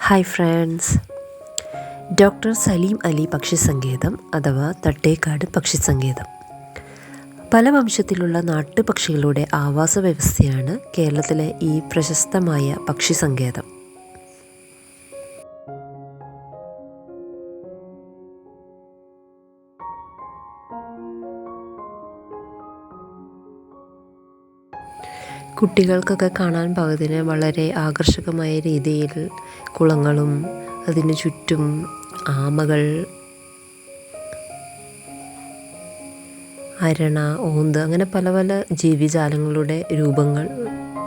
Hi friends, doctor Salim Ali പക്ഷിസങ്കേതം അഥവാ തട്ടേക്കാട് പക്ഷിസങ്കേതം പല വംശത്തിലുള്ള നാട്ടുപക്ഷികളുടെ ആവാസ വ്യവസ്ഥയാണ് കേരളത്തിലെ ഈ പ്രശസ്തമായ പക്ഷിസങ്കേതം. കുട്ടികൾക്കൊക്കെ കാണാൻ പാകത്തിന് വളരെ ആകർഷകമായ രീതിയിൽ കുളങ്ങളും അതിനു ചുറ്റും ആമകൾ, അരണ, ഓന്ത് അങ്ങനെ പല പല ജീവിജാലങ്ങളുടെ രൂപങ്ങൾ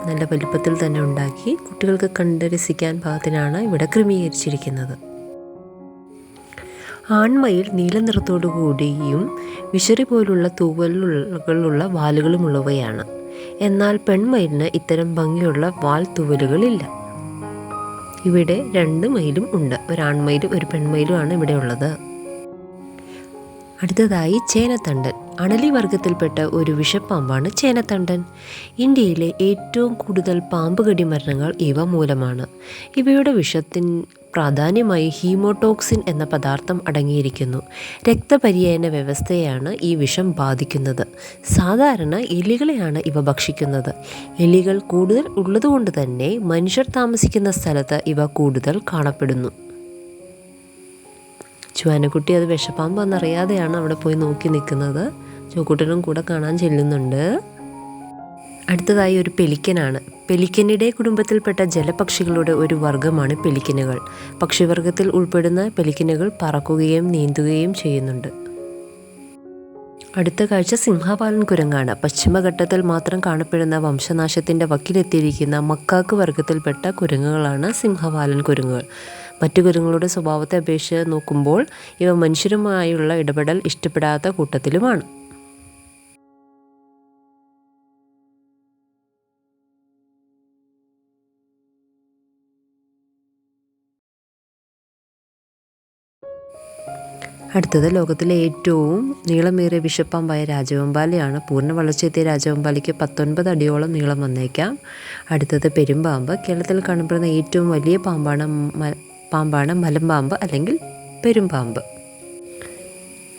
നല്ല വലിപ്പത്തിൽ തന്നെ ഉണ്ടാക്കി കുട്ടികൾക്ക് കണ്ട് രസിക്കാൻ പാകത്തിനാണ് ഇവിടെ ക്രമീകരിച്ചിരിക്കുന്നത്. ആൺമയിൽ നീല നിറത്തോടു കൂടിയും വിശറി പോലുള്ള തൂവലുകളുള്ള വാലുകളുമുള്ളവയാണ്. എന്നാൽ പെൺമയിലിന് ഇത്തരം ഭംഗിയുള്ള വാൽ തൂവലുകളില്ല. ഇവിടെ 2 മയിലും ഉണ്ട്, ഒരു ആൺമയിലും ഒരു പെൺമയിലുമാണ് ഇവിടെ ഉള്ളത്. അടുത്തതായി ചേനത്തണ്ടൻ. അണലി വർഗത്തിൽപ്പെട്ട ഒരു വിഷപ്പാമ്പാണ് ചേനത്തണ്ടൻ. ഇന്ത്യയിലെ ഏറ്റവും കൂടുതൽ പാമ്പുകടി മരണങ്ങൾ ഇവ മൂലമാണ്. ഇവയുടെ വിഷത്തിന് പ്രാധാന്യമായി ഹീമോടോക്സിൻ എന്ന പദാർത്ഥം അടങ്ങിയിരിക്കുന്നു. രക്തപര്യന വ്യവസ്ഥയെയാണ് ഈ വിഷം ബാധിക്കുന്നത്. സാധാരണ എലികളെയാണ് ഇവ ഭക്ഷിക്കുന്നത്. എലികൾ കൂടുതൽ ഉള്ളതുകൊണ്ട് തന്നെ മനുഷ്യർ താമസിക്കുന്ന സ്ഥലത്ത് ഇവ കൂടുതൽ കാണപ്പെടുന്നു. ചുവാനക്കുട്ടി അത് വിഷപ്പാമ്പെന്നറിയാതെയാണ് അവിടെ പോയി നോക്കി നിൽക്കുന്നത്. ചോക്കൂട്ടനും കൂടെ കാണാൻ ചെല്ലുന്നുണ്ട്. അടുത്തതായി ഒരു പെലിക്കനാണ്. പെലിക്കനിടെ കുടുംബത്തിൽപ്പെട്ട ജലപക്ഷികളുടെ ഒരു വർഗ്ഗമാണ് പെലിക്കനുകൾ. പക്ഷിവർഗത്തിൽ ഉൾപ്പെടുന്ന പെലിക്കനുകൾ പറക്കുകയും നീന്തുകയും ചെയ്യുന്നുണ്ട്. അടുത്ത കാഴ്ച സിംഹവാലൻ കുരങ്ങാണ്. പശ്ചിമഘട്ടത്തിൽ മാത്രം കാണപ്പെടുന്ന വംശനാശത്തിൻ്റെ വക്കിലെത്തിയിരിക്കുന്ന മക്കാക്ക് വർഗത്തിൽപ്പെട്ട കുരങ്ങുകളാണ് സിംഹവാലൻ കുരങ്ങുകൾ. മറ്റു കുരങ്ങുകളുടെ സ്വഭാവത്തെ അപേക്ഷിച്ച് നോക്കുമ്പോൾ ഇവ മനുഷ്യരുമായുള്ള ഇടപെടൽ ഇഷ്ടപ്പെടാത്ത കൂട്ടത്തിലുമാണ്. അടുത്തത് ലോകത്തിലെ ഏറ്റവും നീളമേറിയ വിഷപ്പാമ്പായ രാജവെമ്പാലയാണ്. പൂർണ്ണ വളർച്ചയെത്തിയ രാജവെമ്പാലയ്ക്ക് 19 അടിയോളം നീളം വന്നേക്കാം. അടുത്തത് പെരുമ്പാമ്പ്. കേരളത്തിൽ കാണപ്പെടുന്ന ഏറ്റവും വലിയ പാമ്പാണ് മലമ്പാമ്പ് അല്ലെങ്കിൽ പെരുമ്പാമ്പ്.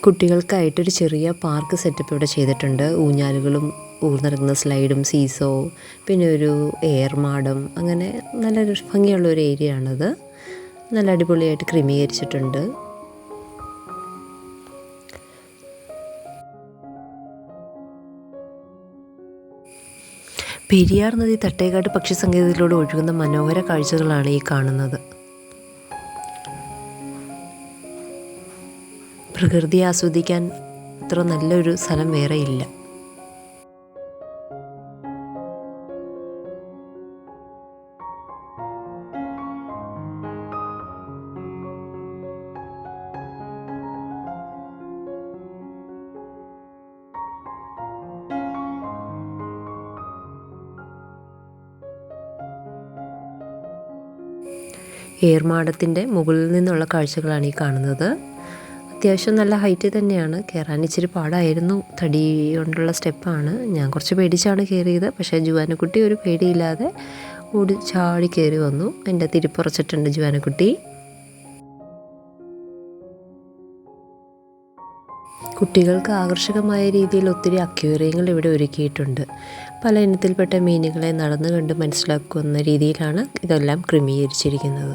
കുട്ടികൾക്കായിട്ടൊരു ചെറിയ പാർക്ക് സെറ്റപ്പ് ഇവിടെ ചെയ്തിട്ടുണ്ട്. ഊഞ്ഞാലുകളും ഊർന്നിറങ്ങുന്ന സ്ലൈഡും സീസോ, പിന്നെ ഒരു ഏർമാടം, അങ്ങനെ നല്ലൊരു ഭംഗിയുള്ളൊരു ഏരിയ ആണത്. നല്ല അടിപൊളിയായിട്ട് ക്രമീകരിച്ചിട്ടുണ്ട്. പെരിയാർ നദി തട്ടേക്കാട് പക്ഷിസങ്കേതത്തിലൂടെ ഒഴുകുന്ന മനോഹര കാഴ്ചകളാണ് ഈ കാണുന്നത്. പ്രകൃതിയെ ആസ്വദിക്കാൻ അത്ര നല്ലൊരു സ്ഥലം വേറെ ഇല്ല. ഏർമാടത്തിൻ്റെ മുകളിൽ നിന്നുള്ള കാഴ്ചകളാണ് ഈ കാണുന്നത്. അത്യാവശ്യം നല്ല ഹൈറ്റ് തന്നെയാണ്. കയറാൻ ഇച്ചിരി പാടായിരുന്നു. തടി കൊണ്ടുള്ള സ്റ്റെപ്പാണ്. ഞാൻ കുറച്ച് പേടിച്ചാണ് കയറിയത്. പക്ഷേ ജുവാനക്കുട്ടി ഒരു പേടിയില്ലാതെ ഓടി ചാടി കയറി വന്നു. എൻ്റെ തിരിപ്പുറച്ചിട്ടുണ്ട് ജുവാനക്കുട്ടി. കുട്ടികൾക്ക് ആകർഷകമായ രീതിയിൽ ഒത്തിരി അക്വേറിയങ്ങൾ ഇവിടെ ഒരുക്കിയിട്ടുണ്ട്. പല ഇനത്തിൽപ്പെട്ട മീനുകളെ നടന്നു കണ്ട് മനസ്സിലാക്കുന്ന രീതിയിലാണ് ഇതെല്ലാം ക്രമീകരിച്ചിരിക്കുന്നത്.